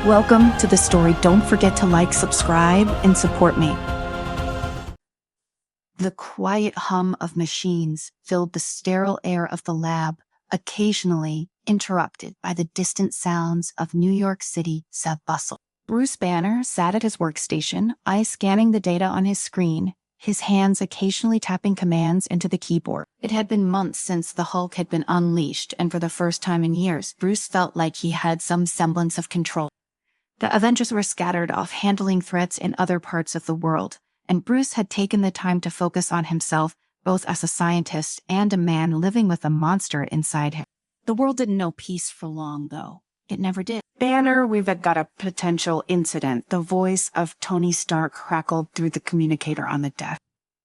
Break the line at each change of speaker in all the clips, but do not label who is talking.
Welcome to the story. Don't forget to like, subscribe, and support me. The quiet hum of machines filled the sterile air of the lab, occasionally interrupted by the distant sounds of New York City bustle. Bruce Banner sat at his workstation, eyes scanning the data on his screen, his hands occasionally tapping commands into the keyboard. It had been months since the Hulk had been unleashed, and for the first time in years, Bruce felt like he had some semblance of control. The Avengers were scattered off handling threats in other parts of the world, and Bruce had taken the time to focus on himself, both as a scientist and a man living with a monster inside him. The world didn't know peace for long, though. It never did. Banner, we've got a potential incident. The voice of Tony Stark crackled through the communicator on the desk.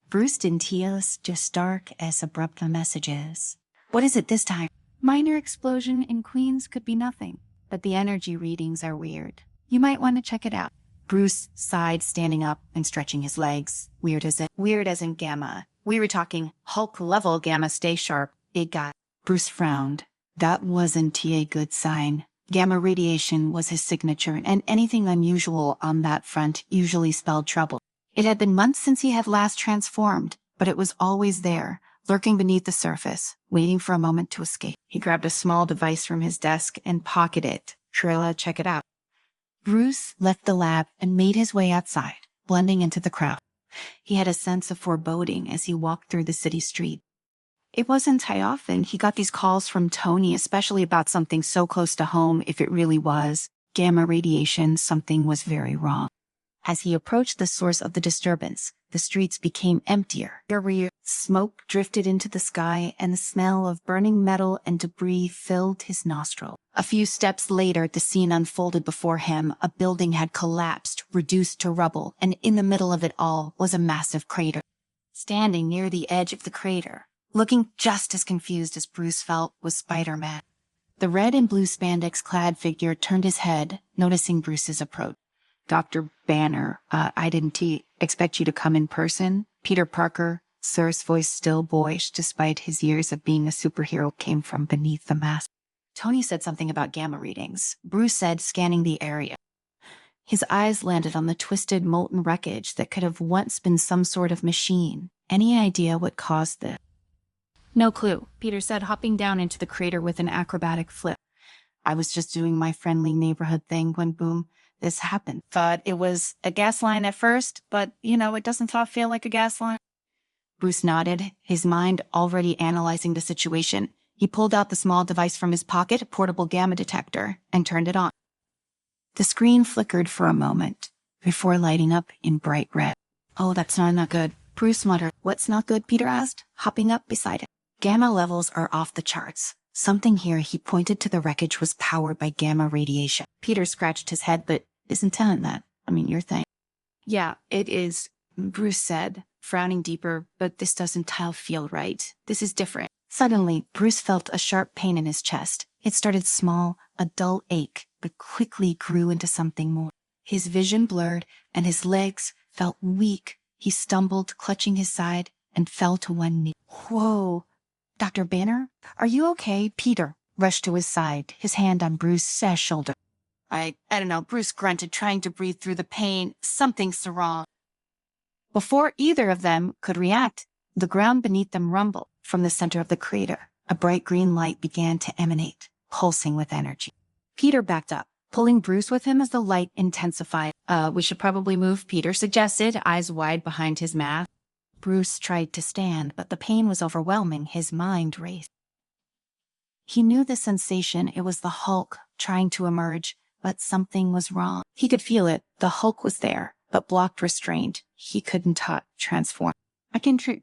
Bruce didn't hear, just dark as abrupt the message is. What is it this time? Minor explosion in Queens could be nothing, but the energy readings are weird. You might want to check it out. Bruce sighed, standing up and stretching his legs. Weird as it? Weird as in gamma. We were talking Hulk-level gamma, stay sharp, big guy. Bruce frowned. That wasn't a good sign. Gamma radiation was his signature, and anything unusual on that front usually spelled trouble. It had been months since he had last transformed, but it was always there, lurking beneath the surface, waiting for a moment to escape. He grabbed a small device from his desk and pocketed it. Trilla, check it out. Bruce left the lab and made his way outside, blending into the crowd. He had a sense of foreboding as he walked through the city street. It wasn't often he got these calls from Tony, especially about something so close to home. If it really was gamma radiation, something was very wrong. As he approached the source of the disturbance, the streets became emptier. Smoke drifted into the sky, and the smell of burning metal and debris filled his nostrils. A few steps later, the scene unfolded before him. A building had collapsed, reduced to rubble, and in the middle of it all was a massive crater. Standing near the edge of the crater, looking just as confused as Bruce felt, was Spider-Man. The red and blue spandex-clad figure turned his head, noticing Bruce's approach. Dr. Banner, I didn't expect you to come in person. Peter Parker, Sir's voice still boyish despite his years of being a superhero, came from beneath the mask. Tony said something about gamma readings, Bruce said, scanning the area. His eyes landed on the twisted, molten wreckage that could have once been some sort of machine. Any idea what caused this? No clue, Peter said, hopping down into the crater with an acrobatic flip. I was just doing my friendly neighborhood thing when, boom, this happened. Thought it was a gas line at first, but, it doesn't feel like a gas line. Bruce nodded, his mind already analyzing the situation. He pulled out the small device from his pocket, a portable gamma detector, and turned it on. The screen flickered for a moment before lighting up in bright red. Oh, that's not good. Bruce muttered. What's not good? Peter asked, hopping up beside him. Gamma levels are off the charts. Something here, he pointed to the wreckage, was powered by gamma radiation. Peter scratched his head, but isn't telling that. Your thing. Yeah, it is, Bruce said, frowning deeper, but this doesn't feel right. This is different. Suddenly, Bruce felt a sharp pain in his chest. It started small, a dull ache, but quickly grew into something more. His vision blurred, and his legs felt weak. He stumbled, clutching his side, and fell to one knee. Whoa! Dr. Banner, are you okay? Peter rushed to his side, his hand on Bruce's shoulder. I don't know, Bruce grunted, trying to breathe through the pain. Something's wrong. Before either of them could react, the ground beneath them rumbled. From the center of the crater, a bright green light began to emanate, pulsing with energy. Peter backed up, pulling Bruce with him as the light intensified. We should probably move, Peter suggested, eyes wide behind his mask. Bruce tried to stand, but the pain was overwhelming. His mind raced. He knew the sensation. It was the Hulk trying to emerge, but something was wrong. He could feel it. The Hulk was there, but blocked, restrained. He couldn't transform.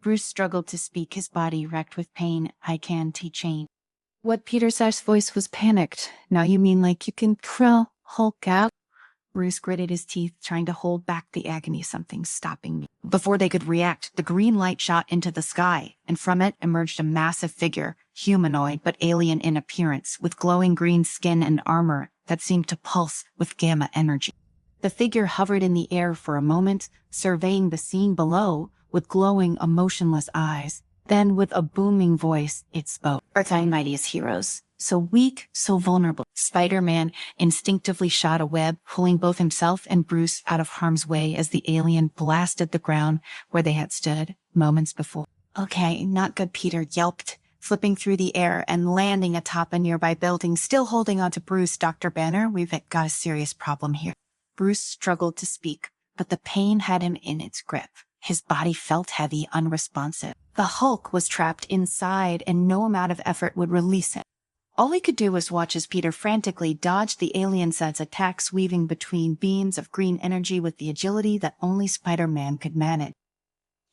Bruce struggled to speak, his body wrecked with pain. I can't change. What Peter Sash's voice was panicked. Now you mean like you can crawl Hulk out? Bruce gritted his teeth, trying to hold back the agony. Something's stopping me. Before they could react, the green light shot into the sky, and from it emerged a massive figure, humanoid but alien in appearance, with glowing green skin and armor that seemed to pulse with gamma energy. The figure hovered in the air for a moment, surveying the scene below with glowing, emotionless eyes. Then with a booming voice, it spoke. Earth's mightiest heroes. So weak, so vulnerable. Spider-Man instinctively shot a web, pulling both himself and Bruce out of harm's way as the alien blasted the ground where they had stood moments before. Okay, not good, Peter yelped, flipping through the air and landing atop a nearby building, still holding onto Bruce. Dr. Banner, we've got a serious problem here. Bruce struggled to speak, but the pain had him in its grip. His body felt heavy, unresponsive. The Hulk was trapped inside, and no amount of effort would release him. All he could do was watch as Peter frantically dodged the alien set's attacks, weaving between beams of green energy with the agility that only Spider-Man could manage.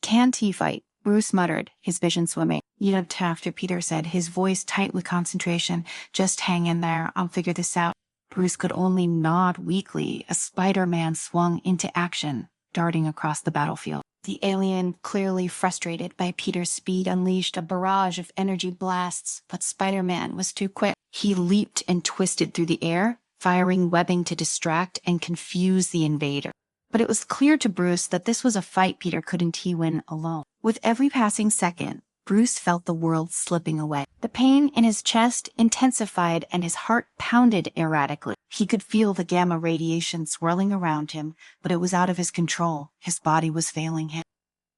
Can't he fight? Bruce muttered, his vision swimming. You'd have to, Peter said, his voice tight with concentration. Just hang in there, I'll figure this out. Bruce could only nod weakly as Spider-Man swung into action, darting across the battlefield. The alien, clearly frustrated by Peter's speed, unleashed a barrage of energy blasts, but Spider-Man was too quick. He leaped and twisted through the air, firing webbing to distract and confuse the invader. But it was clear to Bruce that this was a fight Peter couldn't win alone. With every passing second, Bruce felt the world slipping away. The pain in his chest intensified and his heart pounded erratically. He could feel the gamma radiation swirling around him, but it was out of his control. His body was failing him.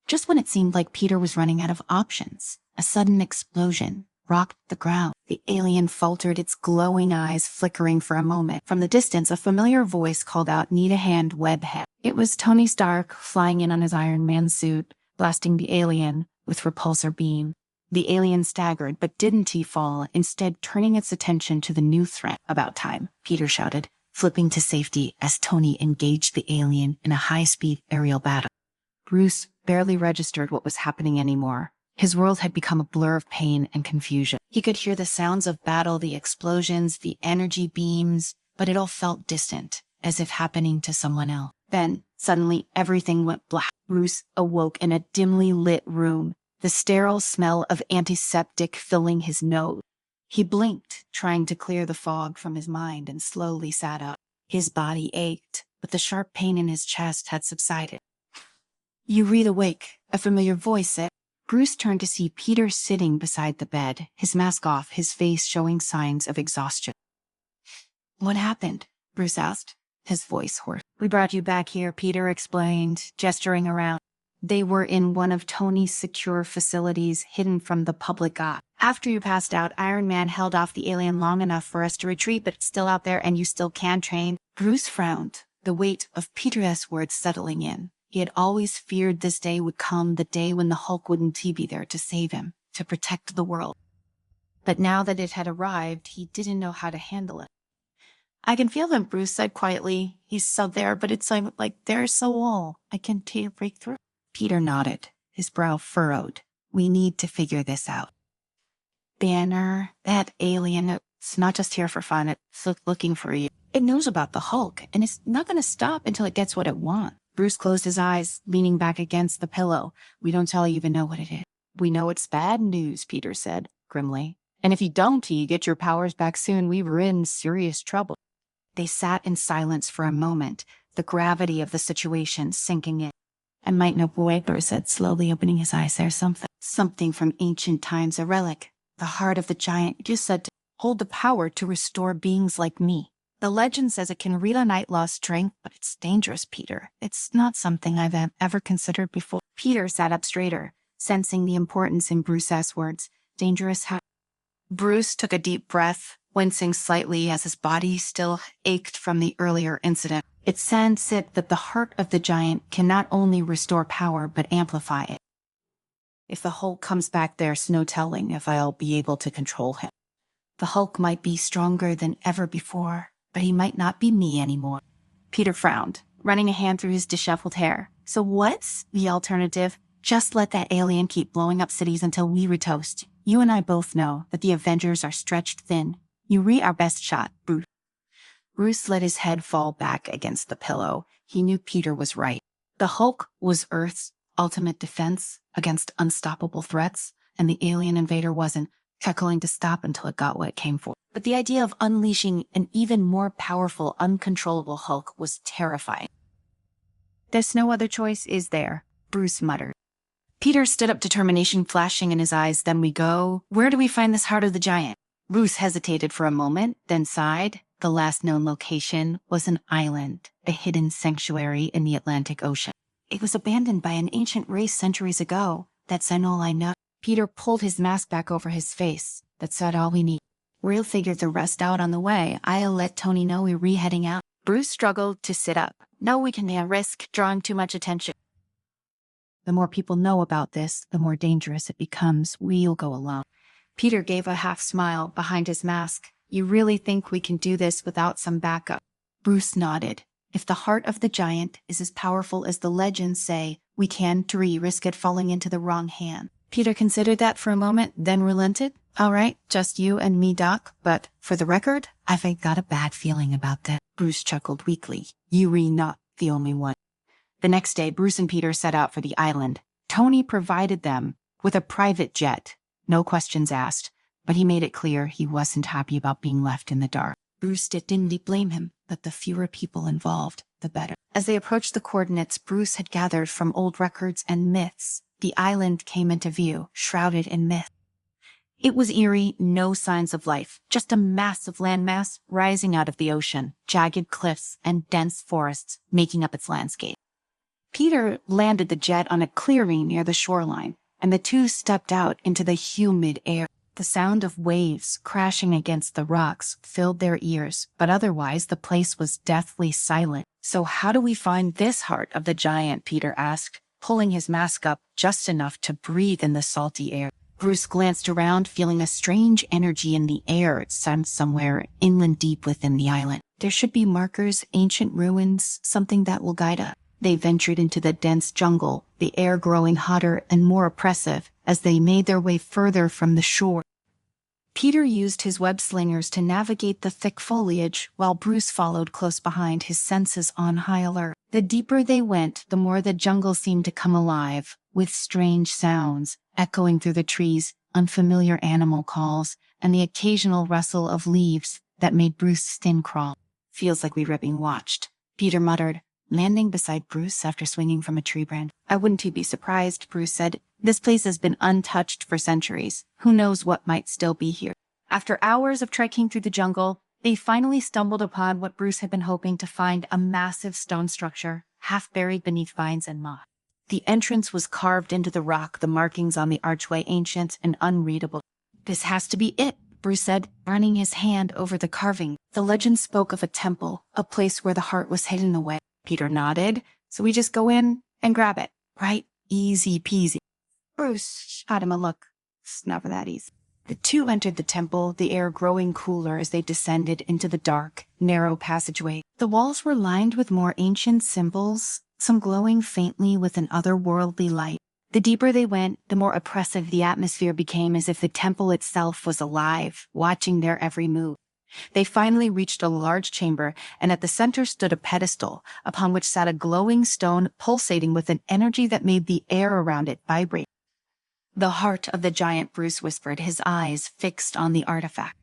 Just when it seemed like Peter was running out of options, a sudden explosion rocked the ground. The alien faltered, its glowing eyes flickering for a moment. From the distance, a familiar voice called out, "Need a hand, webhead." It was Tony Stark flying in on his Iron Man suit, blasting the alien with repulsor beam. The alien staggered, but didn't fall, instead turning its attention to the new threat. "About time," Peter shouted, flipping to safety as Tony engaged the alien in a high-speed aerial battle. Bruce barely registered what was happening anymore. His world had become a blur of pain and confusion. He could hear the sounds of battle, the explosions, the energy beams, but it all felt distant, as if happening to someone else. Then, suddenly, everything went black. Bruce awoke in a dimly lit room, the sterile smell of antiseptic filling his nose. He blinked, trying to clear the fog from his mind, and slowly sat up. His body ached, but the sharp pain in his chest had subsided. "You read awake," a familiar voice said. Bruce turned to see Peter sitting beside the bed, his mask off, his face showing signs of exhaustion. "What happened?" Bruce asked, his voice hoarse. "We brought you back here," Peter explained, gesturing around. They were in one of Tony's secure facilities, hidden from the public eye. "After you passed out, Iron Man held off the alien long enough for us to retreat, but it's still out there and you still can train." Bruce frowned, the weight of Peter's words settling in. He had always feared this day would come, the day when the Hulk wouldn't be there to save him, to protect the world. But now that it had arrived, he didn't know how to handle it. "I can feel them," Bruce said quietly. "He's so there, but it's like they're so all. I can't break through." Peter nodded, his brow furrowed. "We need to figure this out. Banner, that alien, it's not just here for fun. It's looking for you. It knows about the Hulk, and it's not going to stop until it gets what it wants." Bruce closed his eyes, leaning back against the pillow. "We don't even know what it is." "We know it's bad news," Peter said, grimly. "And if you don't get your powers back soon, we were in serious trouble." They sat in silence for a moment, the gravity of the situation sinking in. "I might know, boy," Bruce said, slowly opening his eyes. "There's something from ancient times, a relic. The heart of the giant. You just said to hold the power to restore beings like me. The legend says it can reunite lost strength, but it's dangerous, Peter. It's not something I've ever considered before." Peter sat up straighter, sensing the importance in Bruce's words. "Dangerous how?" Bruce took a deep breath, wincing slightly as his body still ached from the earlier incident. It sensed that the heart of the giant can not only restore power, but amplify it. If the Hulk comes back, there's no telling if I'll be able to control him. The Hulk might be stronger than ever before, but he might not be me anymore. Peter frowned, running a hand through his disheveled hair. "So what's the alternative? Just let that alien keep blowing up cities until we retoast. You and I both know that the Avengers are stretched thin. You read our best shot, Bruce." Bruce let his head fall back against the pillow. He knew Peter was right. The Hulk was Earth's ultimate defense against unstoppable threats, and the alien invader wasn't going to stop until it got what it came for. But the idea of unleashing an even more powerful, uncontrollable Hulk was terrifying. "There's no other choice, is there?" Bruce muttered. Peter stood up, determination flashing in his eyes. Then we go. Where do we find this heart of the giant? Bruce hesitated for a moment, then sighed. The last known location was an island, a hidden sanctuary in the Atlantic Ocean. It was abandoned by an ancient race centuries ago. That's all I know. Peter pulled his mask back over his face. That's all we need. We'll figure the rest out on the way. I'll let Tony know we're re-heading out. Bruce struggled to sit up. No, we can't risk drawing too much attention. The more people know about this, the more dangerous it becomes. We'll go alone. Peter gave a half smile behind his mask. You really think we can do this without some backup? Bruce nodded. If the heart of the giant is as powerful as the legends say, we can't risk it falling into the wrong hand. Peter considered that for a moment, then relented. All right, just you and me, Doc, but for the record, I've got a bad feeling about that. Bruce chuckled weakly. You're not the only one. The next day, Bruce and Peter set out for the island. Tony provided them with a private jet. No questions asked, but he made it clear he wasn't happy about being left in the dark. Bruce didn't blame him, but the fewer people involved, the better. As they approached the coordinates Bruce had gathered from old records and myths, the island came into view, shrouded in myth. It was eerie, no signs of life, just a massive landmass rising out of the ocean, jagged cliffs and dense forests making up its landscape. Peter landed the jet on a clearing near the shoreline, and the two stepped out into the humid air. The sound of waves crashing against the rocks filled their ears, but otherwise the place was deathly silent. So how do we find this heart of the giant? Peter asked, pulling his mask up just enough to breathe in the salty air. Bruce glanced around, feeling a strange energy in the air. It seemed somewhere inland deep within the island. There should be markers, ancient ruins, something that will guide us. They ventured into the dense jungle, the air growing hotter and more oppressive as they made their way further from the shore. Peter used his web slingers to navigate the thick foliage, while Bruce followed close behind, his senses on high alert. The deeper they went, the more the jungle seemed to come alive, with strange sounds echoing through the trees, unfamiliar animal calls, and the occasional rustle of leaves that made Bruce's skin crawl. Feels like we were being watched, Peter muttered, landing beside Bruce after swinging from a tree branch. I wouldn't be surprised, Bruce said. This place has been untouched for centuries. Who knows what might still be here? After hours of trekking through the jungle, they finally stumbled upon what Bruce had been hoping to find, a massive stone structure, half buried beneath vines and moss. The entrance was carved into the rock, the markings on the archway ancient and unreadable. This has to be it, Bruce said, running his hand over the carving. The legend spoke of a temple, a place where the heart was hidden away. Peter nodded. So we just go in and grab it, right? Easy peasy. Bruce shot him a look. It's never that easy. The two entered the temple, the air growing cooler as they descended into the dark, narrow passageway. The walls were lined with more ancient symbols, some glowing faintly with an otherworldly light. The deeper they went, the more oppressive the atmosphere became, as if the temple itself was alive, watching their every move. They finally reached a large chamber, and at the center stood a pedestal, upon which sat a glowing stone pulsating with an energy that made the air around it vibrate. The heart of the giant, Bruce whispered, his eyes fixed on the artifact.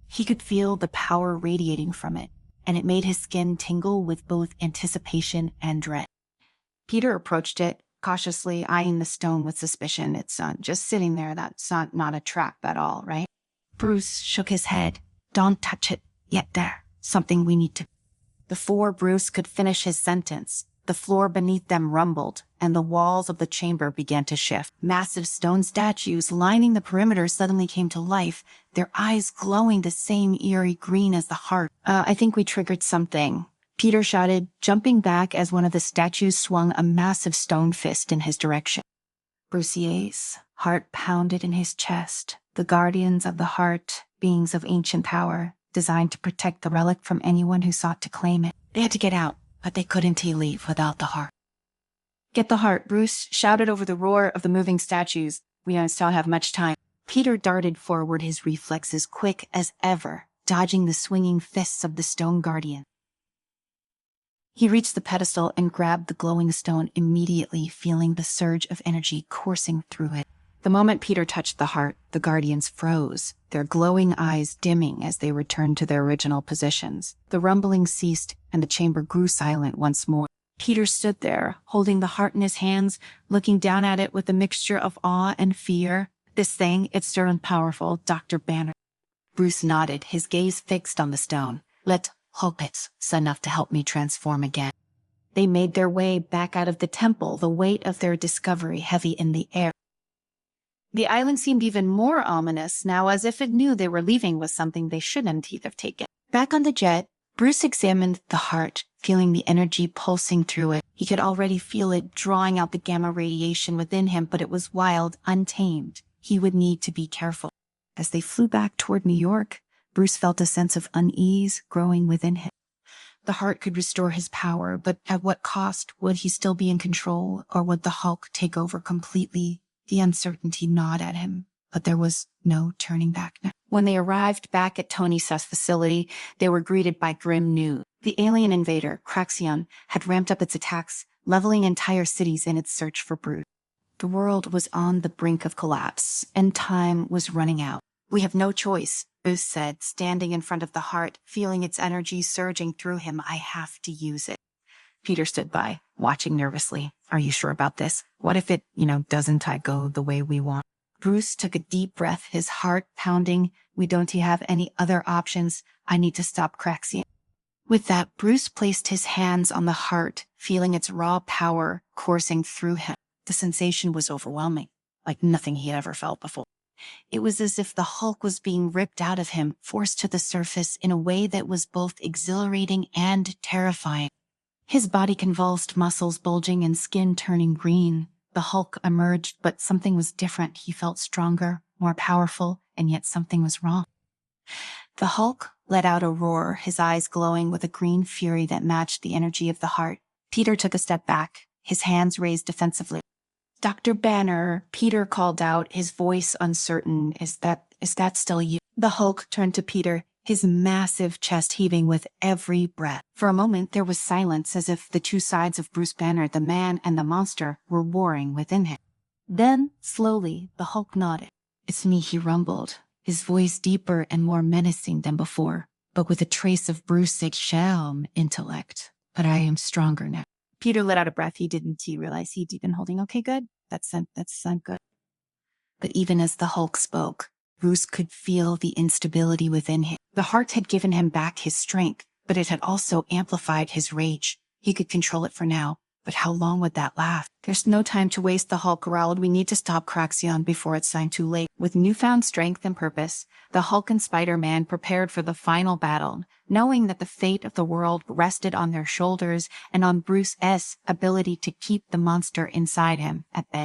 He could feel the power radiating from it, and it made his skin tingle with both anticipation and dread. Peter approached it, cautiously eyeing the stone with suspicion. It's just sitting there. That's not a trap at all, right? Bruce shook his head. Don't touch it yet. There. Something we need to... Before Bruce could finish his sentence, the floor beneath them rumbled, and the walls of the chamber began to shift. Massive stone statues lining the perimeter suddenly came to life, their eyes glowing the same eerie green as the heart. I think we triggered something, Peter shouted, jumping back as one of the statues swung a massive stone fist in his direction. Bruce's heart pounded in his chest. The guardians of the heart, beings of ancient power, designed to protect the relic from anyone who sought to claim it. They had to get out, but they couldn't leave without the heart. Get the heart, Bruce shouted over the roar of the moving statues. We don't still have much time. Peter darted forward, his reflexes quick as ever, dodging the swinging fists of the stone guardian. He reached the pedestal and grabbed the glowing stone, immediately feeling the surge of energy coursing through it. The moment Peter touched the heart, the guardians froze, their glowing eyes dimming as they returned to their original positions. The rumbling ceased, and the chamber grew silent once more. Peter stood there, holding the heart in his hands, looking down at it with a mixture of awe and fear. This thing, it's stern and powerful, Dr. Banner. Bruce nodded, his gaze fixed on the stone. Let's hope it's enough to help me transform again. They made their way back out of the temple, the weight of their discovery heavy in the air. The island seemed even more ominous now, as if it knew they were leaving with something they shouldn't have taken. Back on the jet, Bruce examined the heart, feeling the energy pulsing through it. He could already feel it drawing out the gamma radiation within him, but it was wild, untamed. He would need to be careful. As they flew back toward New York, Bruce felt a sense of unease growing within him. The heart could restore his power, but at what cost? Would he still be in control, or would the Hulk take over completely? The uncertainty gnawed at him, but there was no turning back now. When they arrived back at Tony's facility, they were greeted by grim news. The alien invader, Craxion, had ramped up its attacks, leveling entire cities in its search for Bruce. The world was on the brink of collapse, and time was running out. We have no choice, Bruce said, standing in front of the heart, feeling its energy surging through him. I have to use it. Peter stood by, watching nervously. Are you sure about this? What if it, doesn't go the way we want? Bruce took a deep breath, his heart pounding. We don't have any other options. I need to stop Craxion. With that, Bruce placed his hands on the heart, feeling its raw power coursing through him. The sensation was overwhelming, like nothing he had ever felt before. It was as if the Hulk was being ripped out of him, forced to the surface in a way that was both exhilarating and terrifying. His body convulsed, muscles bulging and skin turning green. The Hulk emerged, but something was different. He felt stronger, more powerful, and yet something was wrong. The Hulk let out a roar, his eyes glowing with a green fury that matched the energy of the heart. Peter took a step back, his hands raised defensively. Dr. Banner, Peter called out, his voice uncertain. Is that still you? The Hulk turned to Peter, his massive chest heaving with every breath. For a moment, there was silence, as if the two sides of Bruce Banner, the man and the monster, were warring within him. Then, slowly, the Hulk nodded. It's me, he rumbled, his voice deeper and more menacing than before, but with a trace of Bruce's sham intellect. But I am stronger now. Peter let out a breath. He realize he'd been holding. Okay, good. That's good. But even as the Hulk spoke, Bruce could feel the instability within him. The heart had given him back his strength, but it had also amplified his rage. He could control it for now, but how long would that last? There's no time to waste, the Hulk growled. We need to stop Craxion before it's too late. With newfound strength and purpose, the Hulk and Spider-Man prepared for the final battle, knowing that the fate of the world rested on their shoulders and on Bruce's ability to keep the monster inside him at bay.